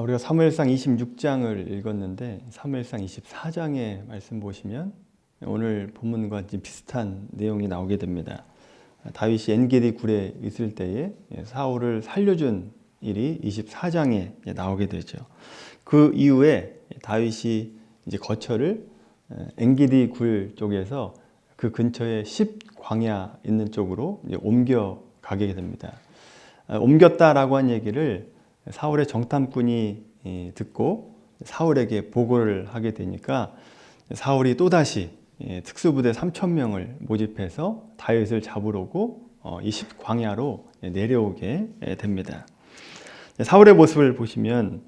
우리가 사무엘상 26장을 읽었는데 사무엘상 24장의 말씀 보시면 오늘 본문과 비슷한 내용이 나오게 됩니다. 다윗이 엔게디 굴에 있을 때에 사울을 살려준 일이 24장에 나오게 되죠. 그 이후에 다윗이 이제 거처를 엔게디 굴 쪽에서 그 근처에 10광야 있는 쪽으로 옮겨 가게 됩니다. 옮겼다라고 한 얘기를 사울의 정탐꾼이 듣고 사울에게 보고를 하게 되니까 사울이 또다시 특수부대 3,000명을 모집해서 다윗을 잡으려고 이 10광야로 내려오게 됩니다. 사울의 모습을 보시면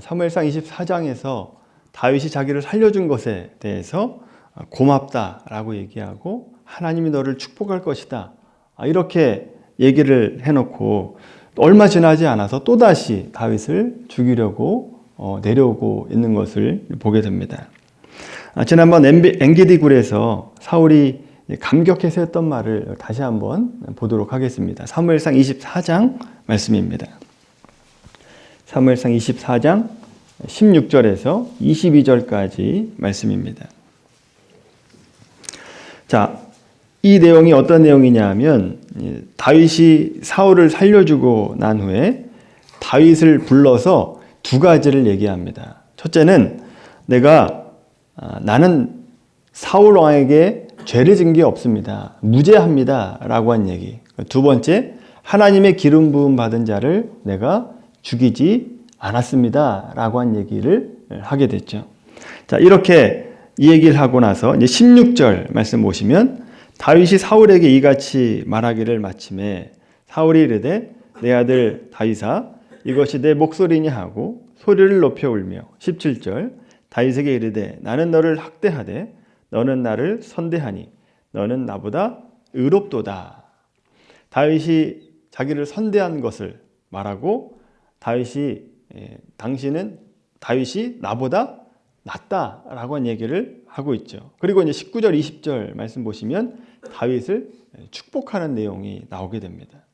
사무엘상 24장에서 다윗이 자기를 살려준 것에 대해서 고맙다라고 얘기하고 하나님이 너를 축복할 것이다 이렇게 얘기를 해놓고 얼마 지나지 않아서 또다시 다윗을 죽이려고 내려오고 있는 것을 보게 됩니다. 지난번 엔게디 굴에서 사울이 감격해서 했던 말을 다시 한번 보도록 하겠습니다. 사무엘상 24장 말씀입니다. 사무엘상 24장 16절에서 22절까지 말씀입니다. 자, 이 내용이 어떤 내용이냐 하면 다윗이 사울을 살려주고 난 후에 다윗을 불러서 두 가지를 얘기합니다. 첫째는 나는 사울 왕에게 죄를 진 게 없습니다. 무죄합니다 라고 한 얘기. 두 번째, 하나님의 기름 부음 받은 자를 내가 죽이지 않았습니다 라고 한 얘기를 하게 됐죠. 자, 이렇게 이 얘기를 하고 나서 이제 16절 말씀 보시면 다윗이 사울에게 이같이 말하기를 마침에 사울이 이르되 내 아들 다윗아 이것이 내 목소리냐 하고 소리를 높여 울며 17절 다윗에게 이르되 나는 너를 학대하되 너는 나를 선대하니 너는 나보다 의롭도다. 다윗이 자기를 선대한 것을 말하고 다윗이 나보다 낫다라고 한 얘기를 하고 있죠. 그리고 이제 19절 20절 말씀 보시면 다윗을 축복하는 내용이 나오게 됩니다.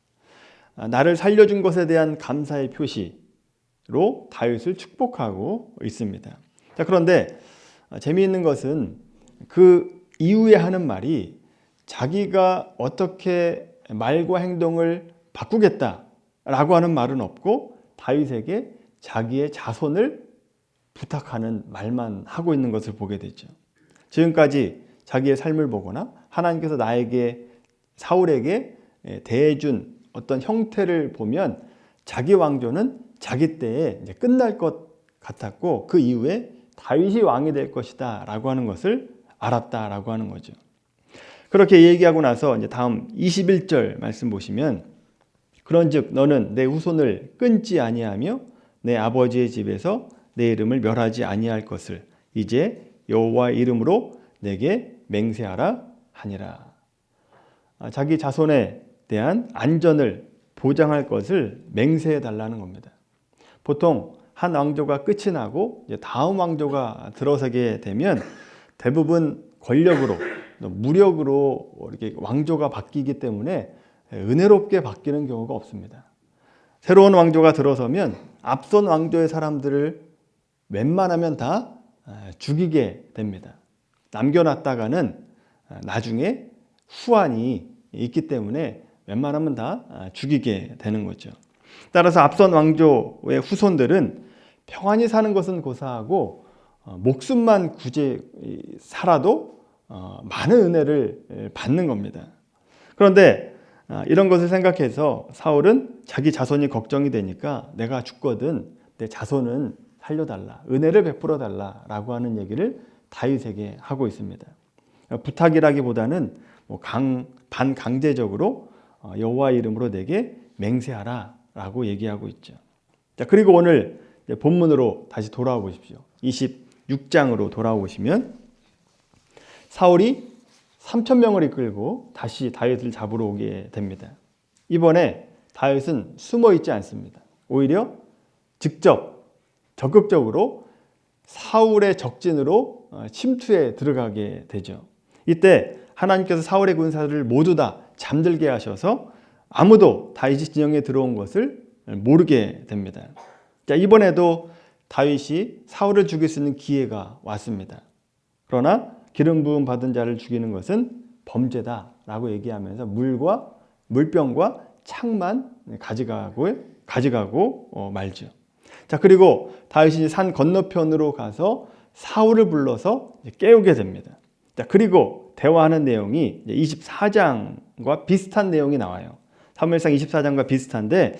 나를 살려준 것에 대한 감사의 표시로 다윗을 축복하고 있습니다. 자, 그런데 재미있는 것은 그 이후에 하는 말이 자기가 어떻게 말과 행동을 바꾸겠다라고 하는 말은 없고 다윗에게 자기의 자손을 부탁하는 말만 하고 있는 것을 보게 되죠. 지금까지 자기의 삶을 보거나 하나님께서 사울에게 대해준 어떤 형태를 보면 자기 왕조는 자기 때에 이제 끝날 것 같았고 그 이후에 다윗이 왕이 될 것이다 라고 하는 것을 알았다라고 하는 거죠. 그렇게 얘기하고 나서 이제 다음 21절 말씀 보시면 그런즉 너는 내 후손을 끊지 아니하며 내 아버지의 집에서 내 이름을 멸하지 아니할 것을 이제 여호와의 이름으로 내게 맹세하라 하니라. 자기 자손에 대한 안전을 보장할 것을 맹세해 달라는 겁니다. 보통 한 왕조가 끝이 나고 다음 왕조가 들어서게 되면 대부분 권력으로 무력으로 이렇게 왕조가 바뀌기 때문에 은혜롭게 바뀌는 경우가 없습니다. 새로운 왕조가 들어서면 앞선 왕조의 사람들을 웬만하면 다 죽이게 됩니다. 남겨놨다가는 나중에 후환이 있기 때문에 웬만하면 다 죽이게 되는 거죠. 따라서 앞선 왕조의 후손들은 평안히 사는 것은 고사하고 목숨만 굳이 살아도 많은 은혜를 받는 겁니다. 그런데 이런 것을 생각해서 사울은 자기 자손이 걱정이 되니까 내가 죽거든 내 자손은 살려달라, 은혜를 베풀어 달라라고 하는 얘기를 다윗에게 하고 있습니다. 부탁이라기보다는 반강제적으로 여호와 이름으로 내게 맹세하라라고 얘기하고 있죠. 자, 그리고 오늘 본문으로 다시 돌아와 보십시오. 26장으로 돌아오시면 사울이 3,000명을 이끌고 다시 다윗을 잡으러 오게 됩니다. 이번에 다윗은 숨어 있지 않습니다. 오히려 적극적으로 사울의 적진으로 침투해 들어가게 되죠. 이때 하나님께서 사울의 군사들을 모두 다 잠들게 하셔서 아무도 다윗이 진영에 들어온 것을 모르게 됩니다. 자, 이번에도 다윗이 사울을 죽일 수 있는 기회가 왔습니다. 그러나 기름 부음 받은 자를 죽이는 것은 범죄다라고 얘기하면서 물병과 창만 가져가고 말죠. 자, 그리고 다윗이 산 건너편으로 가서 사울을 불러서 깨우게 됩니다. 자, 그리고 대화하는 내용이 24장과 비슷한 내용이 나와요. 사무엘상 24장과 비슷한데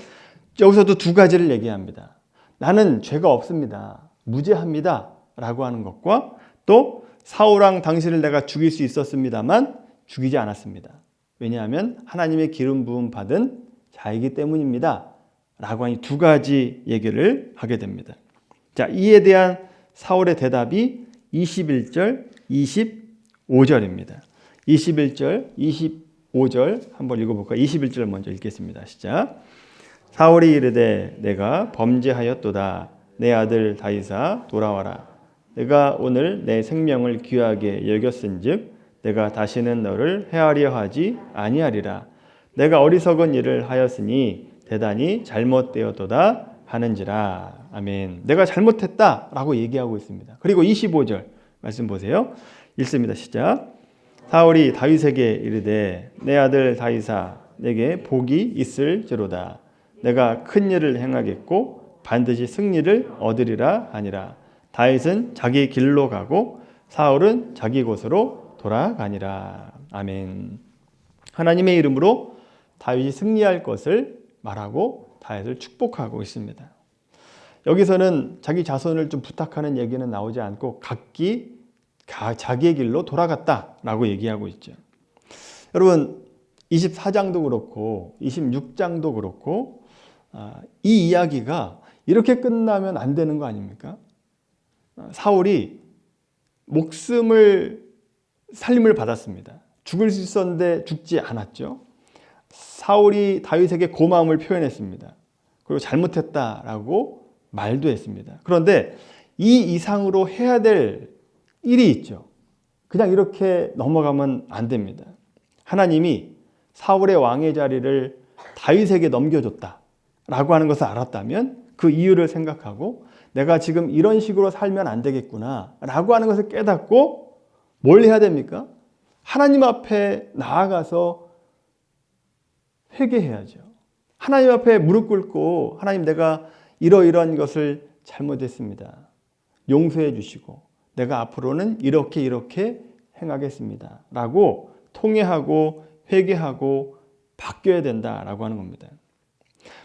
여기서도 두 가지를 얘기합니다. 나는 죄가 없습니다. 무죄합니다. 라고 하는 것과 또 사울왕 당신을 내가 죽일 수 있었습니다만 죽이지 않았습니다. 왜냐하면 하나님의 기름 부음 받은 자이기 때문입니다. 라고 하니 두 가지 얘기를 하게 됩니다. 자, 이에 대한 사울의 대답이 21절, 25절입니다. 21절, 25절 한번 읽어볼까요? 21절 먼저 읽겠습니다. 시작. 사울이 이르되 내가 범죄하였도다. 내 아들 다윗아 돌아와라. 내가 오늘 내 생명을 귀하게 여겼은즉 내가 다시는 너를 해하려 하지 아니하리라. 내가 어리석은 일을 하였으니 대단히 잘못되었도다 하는지라. 아멘. 내가 잘못했다라고 얘기하고 있습니다. 그리고 25절 말씀 보세요. 읽습니다. 시작. 사울이 다윗에게 이르되 내 아들 다윗아 내게 복이 있을지로다. 내가 큰 일을 행하겠고 반드시 승리를 얻으리라 하니라. 다윗은 자기 길로 가고 사울은 자기 곳으로 돌아가니라. 아멘. 하나님의 이름으로 다윗이 승리할 것을 말하고 다윗을 축복하고 있습니다. 여기서는 자기 자손을 좀 부탁하는 얘기는 나오지 않고 각기 자기의 길로 돌아갔다라고 얘기하고 있죠. 여러분 24장도 그렇고 26장도 그렇고 이 이야기가 이렇게 끝나면 안 되는 거 아닙니까? 사울이 살림을 받았습니다. 죽을 수 있었는데 죽지 않았죠. 사울이 다윗에게 고마움을 표현했습니다. 그리고 잘못했다라고 말도 했습니다. 그런데 이 이상으로 해야 될 일이 있죠. 그냥 이렇게 넘어가면 안 됩니다. 하나님이 사울의 왕의 자리를 다윗에게 넘겨줬다라고 하는 것을 알았다면 그 이유를 생각하고 내가 지금 이런 식으로 살면 안 되겠구나 라고 하는 것을 깨닫고 뭘 해야 됩니까? 하나님 앞에 나아가서 회개해야죠. 하나님 앞에 무릎 꿇고 하나님 내가 이러이러한 것을 잘못했습니다. 용서해 주시고 내가 앞으로는 이렇게 행하겠습니다. 라고 통회하고 회개하고 바뀌어야 된다라고 하는 겁니다.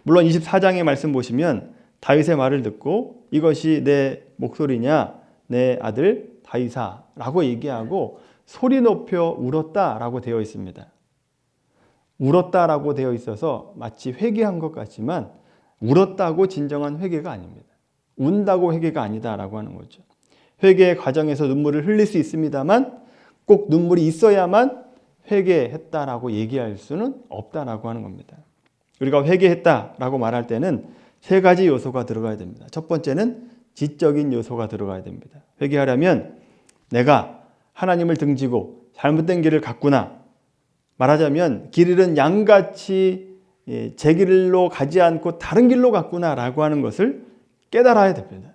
물론 24장의 말씀 보시면 다윗의 말을 듣고 이것이 내 목소리냐 내 아들 다윗아 라고 얘기하고 소리 높여 울었다라고 되어 있습니다. 울었다라고 되어 있어서 마치 회개한 것 같지만 울었다고 진정한 회개가 아닙니다. 운다고 회개가 아니다라고 하는 거죠. 회개의 과정에서 눈물을 흘릴 수 있습니다만 꼭 눈물이 있어야만 회개했다라고 얘기할 수는 없다라고 하는 겁니다. 우리가 회개했다라고 말할 때는 세 가지 요소가 들어가야 됩니다. 첫 번째는 지적인 요소가 들어가야 됩니다. 회개하려면 내가 하나님을 등지고 잘못된 길을 갔구나. 말하자면 길 잃은 양같이 제 길로 가지 않고 다른 길로 갔구나라고 하는 것을 깨달아야 됩니다.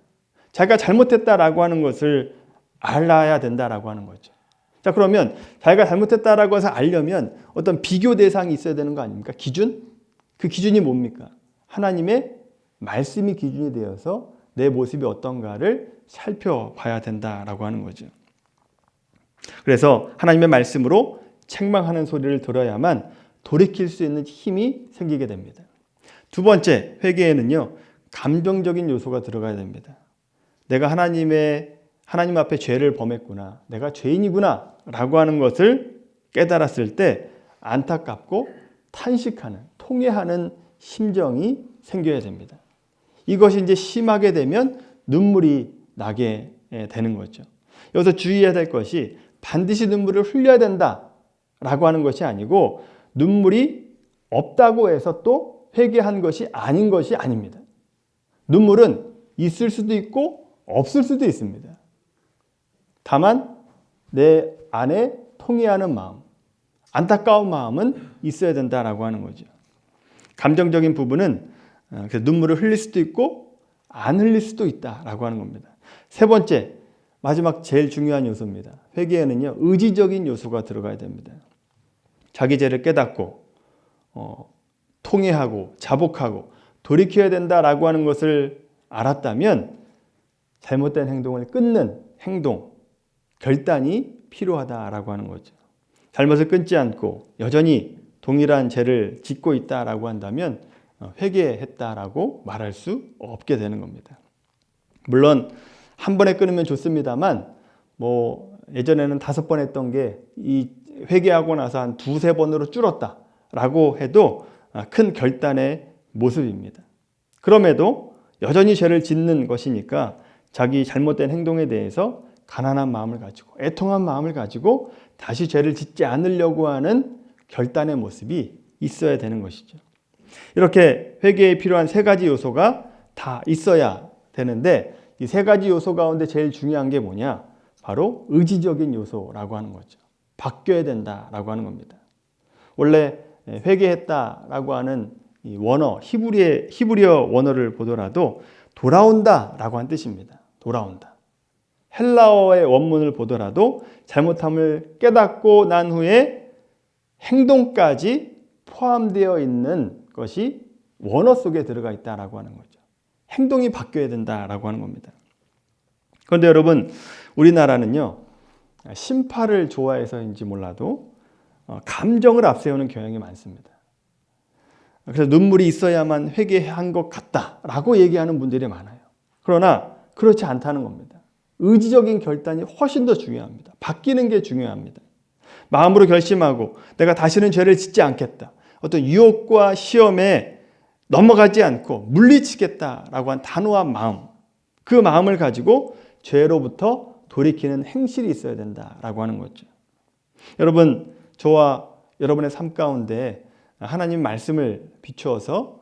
자기가 잘못했다라고 하는 것을 알아야 된다라고 하는 거죠. 자, 그러면 자기가 잘못했다라고 해서 알려면 어떤 비교 대상이 있어야 되는 거 아닙니까? 기준? 그 기준이 뭡니까? 하나님의 말씀이 기준이 되어서 내 모습이 어떤가를 살펴봐야 된다라고 하는 거죠. 그래서 하나님의 말씀으로 책망하는 소리를 들어야만 돌이킬 수 있는 힘이 생기게 됩니다. 두 번째, 회개에는요, 감정적인 요소가 들어가야 됩니다. 내가 하나님 앞에 죄를 범했구나, 내가 죄인이구나 라고 하는 것을 깨달았을 때 안타깝고 탄식하는, 통회하는 심정이 생겨야 됩니다. 이것이 이제 심하게 되면 눈물이 나게 되는 거죠. 여기서 주의해야 될 것이 반드시 눈물을 흘려야 된다라고 하는 것이 아니고 눈물이 없다고 해서 또 회개한 것이 아닌 것이 아닙니다. 눈물은 있을 수도 있고 없을 수도 있습니다. 다만 내 안에 통회하는 마음, 안타까운 마음은 있어야 된다라고 하는 거죠. 감정적인 부분은 눈물을 흘릴 수도 있고 안 흘릴 수도 있다라고 하는 겁니다. 세 번째, 마지막 제일 중요한 요소입니다. 회개에는요, 의지적인 요소가 들어가야 됩니다. 자기 죄를 깨닫고 통회하고 자복하고 돌이켜야 된다라고 하는 것을 알았다면 잘못된 행동을 끊는 행동, 결단이 필요하다라고 하는 거죠. 잘못을 끊지 않고 여전히 동일한 죄를 짓고 있다라고 한다면 회개했다라고 말할 수 없게 되는 겁니다. 물론 한 번에 끊으면 좋습니다만 예전에는 5번 했던 게 이 회개하고 나서 한 2-3번으로 줄었다라고 해도 큰 결단의 모습입니다. 그럼에도 여전히 죄를 짓는 것이니까 자기 잘못된 행동에 대해서 가난한 마음을 가지고 애통한 마음을 가지고 다시 죄를 짓지 않으려고 하는 결단의 모습이 있어야 되는 것이죠. 이렇게 회개에 필요한 3가지 요소가 다 있어야 되는데 이 3가지 요소 가운데 제일 중요한 게 뭐냐? 바로 의지적인 요소라고 하는 거죠. 바뀌어야 된다라고 하는 겁니다. 원래 회개했다라고 하는 이 원어, 히브리어 원어를 보더라도 돌아온다라고 하는 뜻입니다. 돌아온다. 헬라어의 원문을 보더라도 잘못함을 깨닫고 난 후에 행동까지 포함되어 있는 것이 원어 속에 들어가 있다라고 하는 거죠. 행동이 바뀌어야 된다라고 하는 겁니다. 그런데 여러분, 우리나라는요, 심파를 좋아해서인지 몰라도 감정을 앞세우는 경향이 많습니다. 그래서 눈물이 있어야만 회개한 것 같다라고 얘기하는 분들이 많아요. 그러나 그렇지 않다는 겁니다. 의지적인 결단이 훨씬 더 중요합니다. 바뀌는 게 중요합니다. 마음으로 결심하고 내가 다시는 죄를 짓지 않겠다. 어떤 유혹과 시험에 넘어가지 않고 물리치겠다라고 한 단호한 마음, 그 마음을 가지고 죄로부터 돌이키는 행실이 있어야 된다라고 하는 거죠. 여러분, 저와 여러분의 삶 가운데 하나님 말씀을 비추어서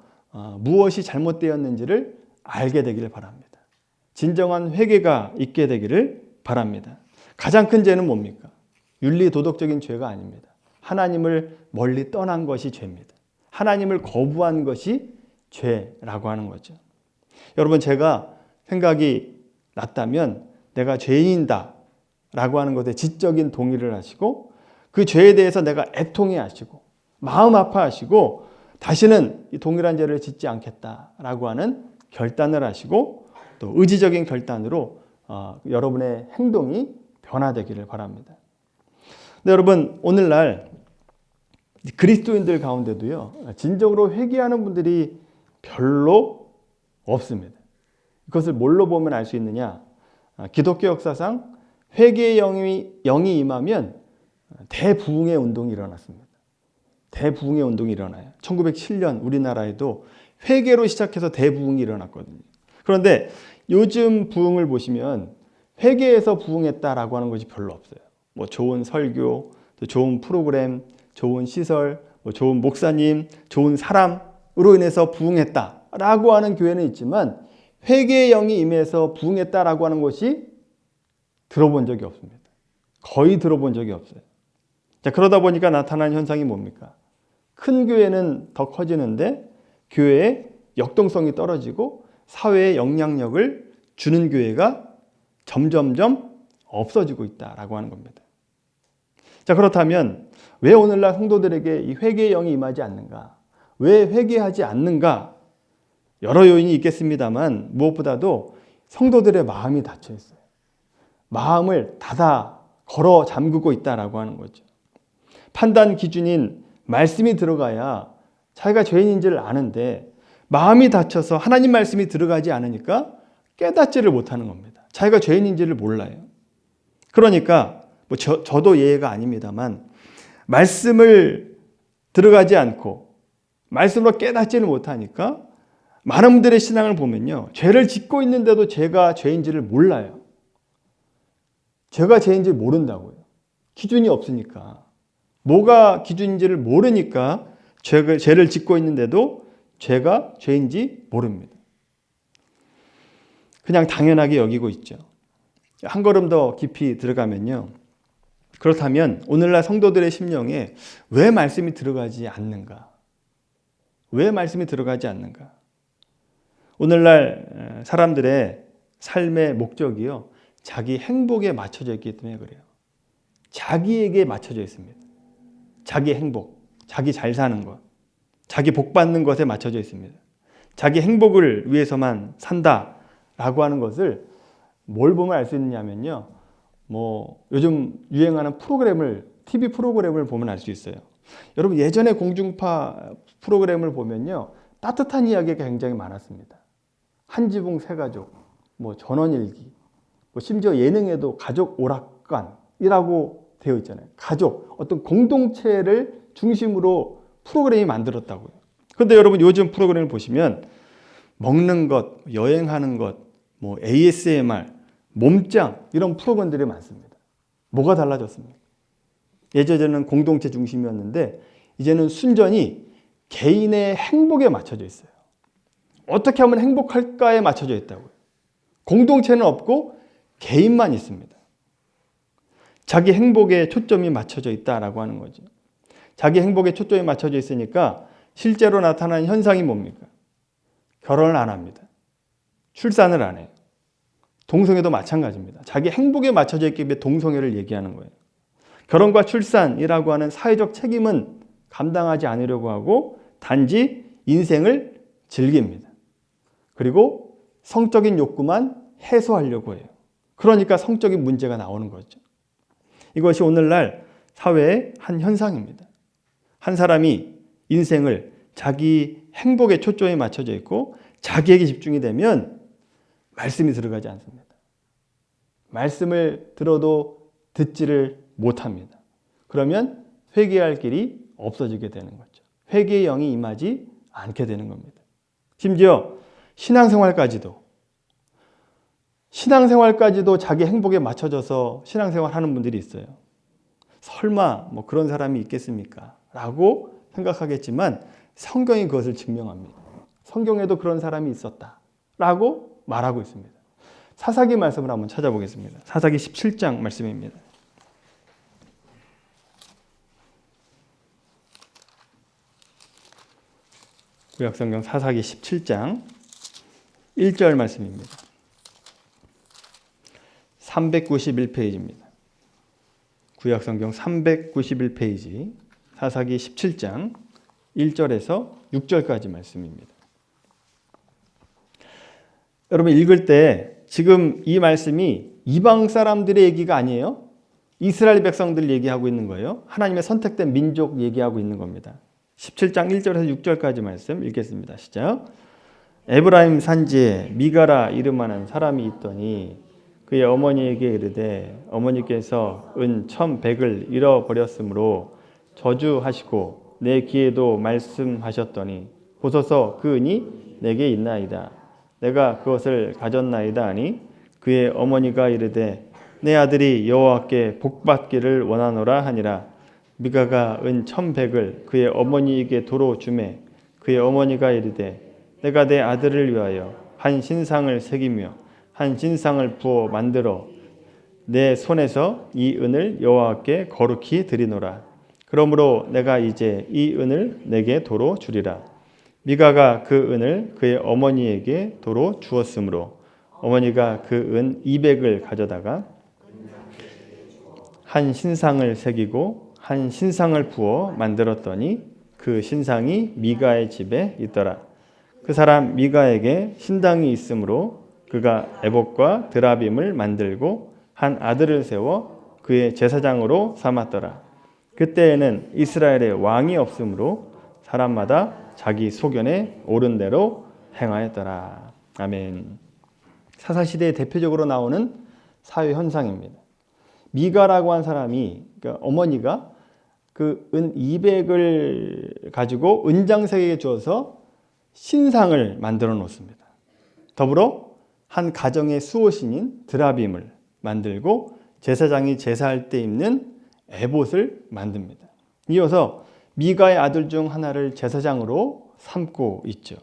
무엇이 잘못되었는지를 알게 되기를 바랍니다. 진정한 회개가 있게 되기를 바랍니다. 가장 큰 죄는 뭡니까? 윤리 도덕적인 죄가 아닙니다. 하나님을 멀리 떠난 것이 죄입니다. 하나님을 거부한 것이 죄라고 하는 거죠. 여러분, 제가 생각이 났다면 내가 죄인이다 라고 하는 것에 지적인 동의를 하시고 그 죄에 대해서 내가 애통해 하시고 마음 아파하시고 다시는 이 동일한 죄를 짓지 않겠다라고 하는 결단을 하시고 또 의지적인 결단으로 여러분의 행동이 변화되기를 바랍니다. 근데 여러분, 오늘날 그리스도인들 가운데도요, 진정으로 회개하는 분들이 별로 없습니다. 그것을 뭘로 보면 알 수 있느냐? 기독교 역사상 회개의 영이 임하면 대부흥의 운동이 일어났습니다. 대부흥의 운동이 일어나요. 1907년 우리나라에도 회개로 시작해서 대부흥이 일어났거든요. 그런데 요즘 부흥을 보시면 회개에서 부흥했다라고 하는 것이 별로 없어요. 좋은 설교, 또 좋은 프로그램, 좋은 시설, 좋은 목사님, 좋은 사람으로 인해서 부흥했다라고 하는 교회는 있지만 회개의 영이 임해서 부흥했다라고 하는 것이 들어본 적이 없습니다. 거의 들어본 적이 없어요. 자, 그러다 보니까 나타나는 현상이 뭡니까? 큰 교회는 더 커지는데 교회의 역동성이 떨어지고 사회의 영향력을 주는 교회가 점점점 없어지고 있다라고 하는 겁니다. 자, 그렇다면 왜 오늘날 성도들에게 이 회개의 영이 임하지 않는가? 왜 회개하지 않는가? 여러 요인이 있겠습니다만 무엇보다도 성도들의 마음이 닫혀 있어요. 마음을 닫아 걸어 잠그고 있다라고 하는 거죠. 판단 기준인 말씀이 들어가야 자기가 죄인인지를 아는데 마음이 닫혀서 하나님 말씀이 들어가지 않으니까 깨닫지를 못하는 겁니다. 자기가 죄인인지를 몰라요. 그러니까 저도 예외가 아닙니다만 말씀을 들어가지 않고 말씀으로 깨닫지를 못하니까 많은 분들의 신앙을 보면요, 죄를 짓고 있는데도 제가 죄인지를 몰라요. 죄가 죄인지 모른다고요. 기준이 없으니까. 뭐가 기준인지를 모르니까 죄를 짓고 있는데도 죄가 죄인지 모릅니다. 그냥 당연하게 여기고 있죠. 한 걸음 더 깊이 들어가면요, 그렇다면 오늘날 성도들의 심령에 왜 말씀이 들어가지 않는가? 왜 말씀이 들어가지 않는가? 오늘날 사람들의 삶의 목적이요, 자기 행복에 맞춰져 있기 때문에 그래요. 자기에게 맞춰져 있습니다. 자기 행복, 자기 잘 사는 것, 자기 복 받는 것에 맞춰져 있습니다. 자기 행복을 위해서만 산다라고 하는 것을 뭘 보면 알 수 있느냐면요, 요즘 유행하는 TV 프로그램을 보면 알 수 있어요. 여러분, 예전에 공중파 프로그램을 보면요, 따뜻한 이야기가 굉장히 많았습니다. 한지붕 세 가족, 전원일기, 심지어 예능에도 가족 오락관이라고 되어 있잖아요. 가족, 어떤 공동체를 중심으로 프로그램이 만들었다고요. 그런데 여러분, 요즘 프로그램을 보시면 먹는 것, 여행하는 것, ASMR, 몸짱, 이런 프로그램들이 많습니다. 뭐가 달라졌습니까? 예전에는 공동체 중심이었는데 이제는 순전히 개인의 행복에 맞춰져 있어요. 어떻게 하면 행복할까에 맞춰져 있다고요. 공동체는 없고 개인만 있습니다. 자기 행복에 초점이 맞춰져 있다라고 하는 거죠. 자기 행복에 초점이 맞춰져 있으니까 실제로 나타나는 현상이 뭡니까? 결혼을 안 합니다. 출산을 안 해요. 동성애도 마찬가지입니다. 자기 행복에 맞춰져 있기 위해 동성애를 얘기하는 거예요. 결혼과 출산이라고 하는 사회적 책임은 감당하지 않으려고 하고 단지 인생을 즐깁니다. 그리고 성적인 욕구만 해소하려고 해요. 그러니까 성적인 문제가 나오는 거죠. 이것이 오늘날 사회의 한 현상입니다. 한 사람이 인생을 자기 행복에 초점이 맞춰져 있고 자기에게 집중이 되면 말씀이 들어가지 않습니다. 말씀을 들어도 듣지를 못합니다. 그러면 회개할 길이 없어지게 되는 거죠. 회개의 영이 임하지 않게 되는 겁니다. 심지어 신앙생활까지도 자기 행복에 맞춰져서 신앙생활 하는 분들이 있어요. 설마 그런 사람이 있겠습니까? 라고 생각하겠지만 성경이 그것을 증명합니다. 성경에도 그런 사람이 있었다 라고 말하고 있습니다. 사사기 말씀을 한번 찾아보겠습니다. 사사기 17장 말씀입니다. 구약성경 사사기 17장 1절 말씀입니다. 391페이지입니다. 구약성경 391페이지 사사기 17장 1절에서 6절까지 말씀입니다. 여러분, 읽을 때 지금 이 말씀이 이방 사람들의 얘기가 아니에요. 이스라엘 백성들 얘기하고 있는 거예요. 하나님의 선택된 민족 얘기하고 있는 겁니다. 17장 1절에서 6절까지 말씀 읽겠습니다. 시작. 에브라임 산지에 미가라 이름하는 사람이 있더니 그의 어머니에게 이르되 어머니께서 은 1,100을 잃어버렸으므로 저주하시고 내 귀에도 말씀하셨더니 보소서 그 은이 내게 있나이다. 내가 그것을 가졌나이다 하니 그의 어머니가 이르되 내 아들이 여호와께 복받기를 원하노라 하니라. 미가가 은 1,100을 그의 어머니에게 도로 주매 그의 어머니가 이르되 내가 내 아들을 위하여 한 신상을 새기며 한 신상을 부어 만들어 내 손에서 이 은을 여호와께 거룩히 드리노라. 그러므로 내가 이제 이 은을 내게 도로 주리라. 미가가 그 은을 그의 어머니에게 도로 주었으므로 어머니가 그 은 200을 가져다가 한 신상을 새기고 한 신상을 부어 만들었더니 그 신상이 미가의 집에 있더라. 그 사람 미가에게 신당이 있으므로 그가 에봇과 드라빔을 만들고 한 아들을 세워 그의 제사장으로 삼았더라. 그때에는 이스라엘에 왕이 없으므로 사람마다 자기 소견에 옳은 대로 행하였더라. 아멘. 사사시대에 대표적으로 나오는 사회 현상입니다. 미가라고 한 사람이, 그러니까 어머니가 그 은 200을 가지고 은장색에게 주어서 신상을 만들어 놓습니다. 더불어 한 가정의 수호신인 드라빔을 만들고 제사장이 제사할 때 입는 에봇을 만듭니다. 이어서 미가의 아들 중 하나를 제사장으로 삼고 있죠.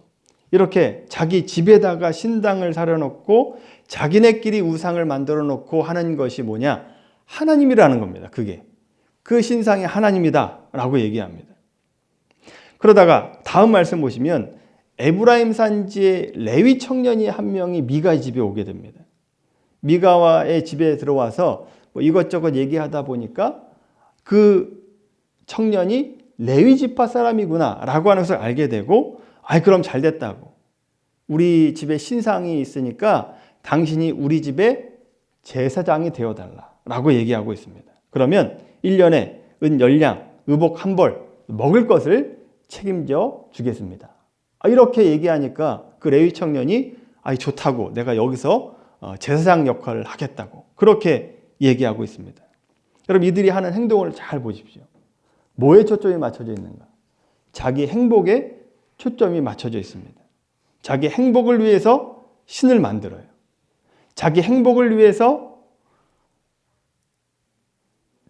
이렇게 자기 집에다가 신당을 차려놓고 자기네끼리 우상을 만들어 놓고 하는 것이 뭐냐? 하나님이라는 겁니다. 그게. 그 신상이 하나님이다 라고 얘기합니다. 그러다가 다음 말씀 보시면 에브라임 산지의 레위 청년이 한 명이 미가의 집에 오게 됩니다. 미가와의 집에 들어와서 뭐 이것저것 얘기하다 보니까 그 청년이 레위 지파 사람이구나 라고 하는 것을 알게 되고, 그럼 잘 됐다고. 우리 집에 신상이 있으니까 당신이 우리 집에 제사장이 되어달라 라고 얘기하고 있습니다. 그러면 1년에 은 10량, 의복 한 벌, 먹을 것을 책임져 주겠습니다. 이렇게 얘기하니까 그 레위 청년이 좋다고, 내가 여기서 제사장 역할을 하겠다고 그렇게 얘기하고 있습니다. 여러분, 이들이 하는 행동을 잘 보십시오. 뭐에 초점이 맞춰져 있는가? 자기 행복에 초점이 맞춰져 있습니다. 자기 행복을 위해서 신을 만들어요. 자기 행복을 위해서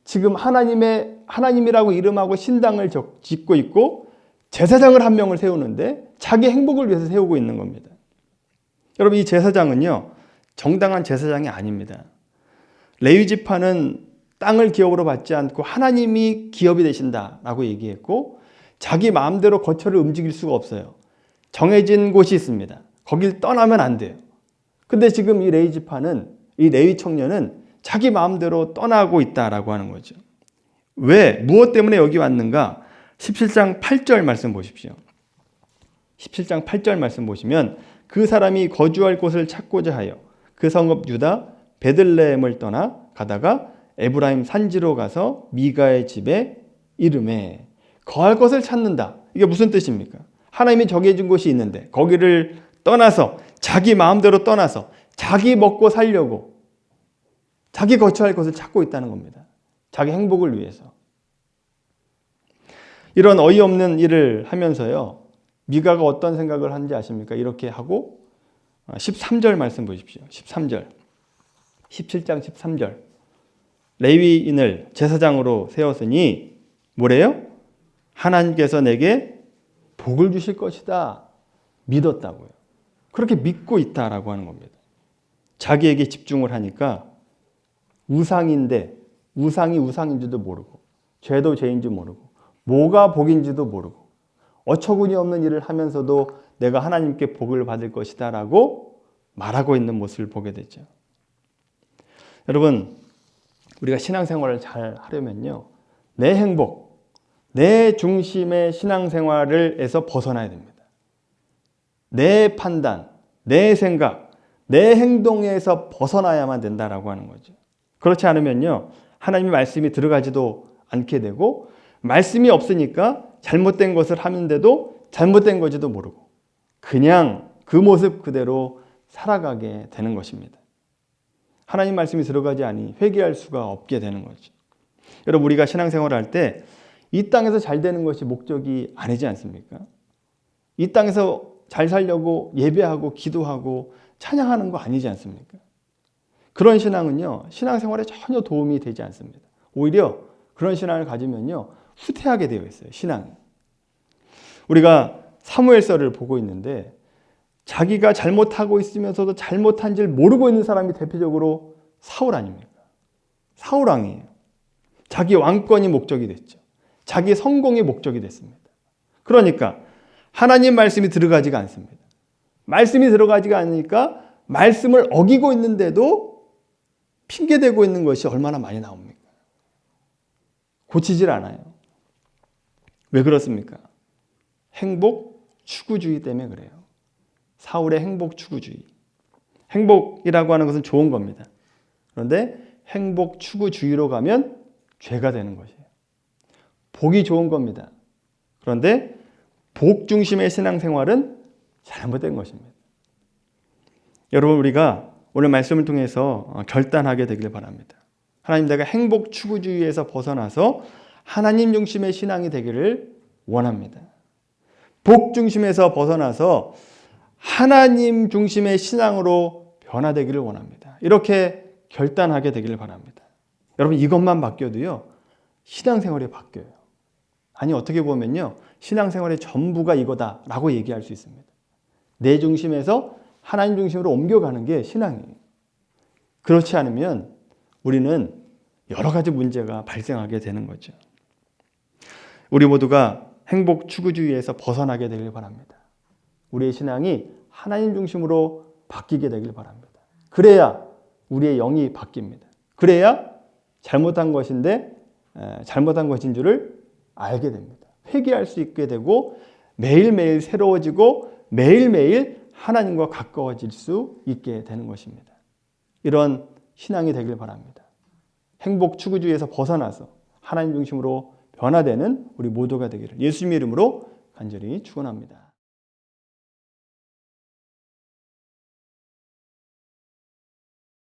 지금 하나님이라고 이름하고 신당을 짓고 있고 제사장을 한 명을 세우는데 자기 행복을 위해서 세우고 있는 겁니다. 여러분, 이 제사장은요, 정당한 제사장이 아닙니다. 레위 지파는 땅을 기업으로 받지 않고 하나님이 기업이 되신다라고 얘기했고, 자기 마음대로 거처를 움직일 수가 없어요. 정해진 곳이 있습니다. 거길 떠나면 안 돼요. 근데 지금 이 레위 지파는, 이 레위 청년은 자기 마음대로 떠나고 있다라고 하는 거죠. 왜? 무엇 때문에 여기 왔는가? 17장 8절 말씀 보십시오. 17장 8절 말씀 보시면, 그 사람이 거주할 곳을 찾고자 하여 그 성읍 유다 베들레헴을 떠나 가다가 에브라임 산지로 가서 미가의 집에 이르매. 거할 것을 찾는다. 이게 무슨 뜻입니까? 하나님이 정해진 곳이 있는데 거기를 떠나서, 자기 마음대로 떠나서 자기 먹고 살려고 자기 거처할 것을 찾고 있다는 겁니다. 자기 행복을 위해서. 이런 어이없는 일을 하면서요, 미가가 어떤 생각을 하는지 아십니까? 이렇게 하고 13절 말씀 보십시오. 13절. 17장 13절. 레위인을 제사장으로 세웠으니 뭐래요? 하나님께서 내게 복을 주실 것이다. 믿었다고요. 그렇게 믿고 있다라고 하는 겁니다. 자기에게 집중을 하니까 우상인데, 우상이 우상인지도 모르고, 죄도 죄인지 모르고, 뭐가 복인지도 모르고, 어처구니 없는 일을 하면서도 내가 하나님께 복을 받을 것이다 라고 말하고 있는 모습을 보게 되죠. 여러분, 우리가 신앙생활을 잘 하려면요, 내 행복, 내 중심의 신앙생활에서 벗어나야 됩니다. 내 판단, 내 생각, 내 행동에서 벗어나야만 된다라고 하는 거죠. 그렇지 않으면요, 하나님의 말씀이 들어가지도 않게 되고, 말씀이 없으니까 잘못된 것을 하는데도 잘못된 건지도 모르고 그냥 그 모습 그대로 살아가게 되는 것입니다. 하나님 말씀이 들어가지 않으니 회개할 수가 없게 되는 거죠. 여러분, 우리가 신앙생활을 할 때 이 땅에서 잘 되는 것이 목적이 아니지 않습니까? 이 땅에서 잘 살려고 예배하고 기도하고 찬양하는 거 아니지 않습니까? 그런 신앙은요, 신앙생활에 전혀 도움이 되지 않습니다. 오히려 그런 신앙을 가지면요, 후퇴하게 되어 있어요, 신앙이. 우리가 사무엘서를 보고 있는데 자기가 잘못하고 있으면서도 잘못한 줄 모르고 있는 사람이 대표적으로 사울 아닙니까? 사울 왕이에요. 자기 왕권이 목적이 됐죠. 자기 성공이 목적이 됐습니다. 그러니까 하나님 말씀이 들어가지가 않습니다. 말씀이 들어가지가 않으니까 말씀을 어기고 있는데도 핑계대고 있는 것이 얼마나 많이 나옵니까? 고치질 않아요. 왜 그렇습니까? 행복 추구주의 때문에 그래요. 사울의 행복 추구주의. 행복이라고 하는 것은 좋은 겁니다. 그런데 행복 추구주의로 가면 죄가 되는 것이에요. 복이 좋은 겁니다. 그런데 복 중심의 신앙생활은 잘못된 것입니다. 여러분, 우리가 오늘 말씀을 통해서 결단하게 되길 바랍니다. 하나님, 내가 행복 추구주의에서 벗어나서 하나님 중심의 신앙이 되기를 원합니다. 복 중심에서 벗어나서 하나님 중심의 신앙으로 변화되기를 원합니다. 이렇게 결단하게 되기를 바랍니다. 여러분, 이것만 바뀌어도요, 신앙생활이 바뀌어요. 아니, 어떻게 보면요, 신앙생활의 전부가 이거다라고 얘기할 수 있습니다. 내 중심에서 하나님 중심으로 옮겨가는 게 신앙이에요. 그렇지 않으면 우리는 여러 가지 문제가 발생하게 되는 거죠. 우리 모두가 행복 추구주의에서 벗어나게 되길 바랍니다. 우리의 신앙이 하나님 중심으로 바뀌게 되길 바랍니다. 그래야 우리의 영이 바뀝니다. 그래야 잘못한 것인 줄을 알게 됩니다. 회개할 수 있게 되고 매일매일 새로워지고 매일매일 하나님과 가까워질 수 있게 되는 것입니다. 이런 신앙이 되길 바랍니다. 행복 추구주의에서 벗어나서 하나님 중심으로 변화되는 우리 모두가 되기를 예수님의 이름으로 간절히 축원합니다.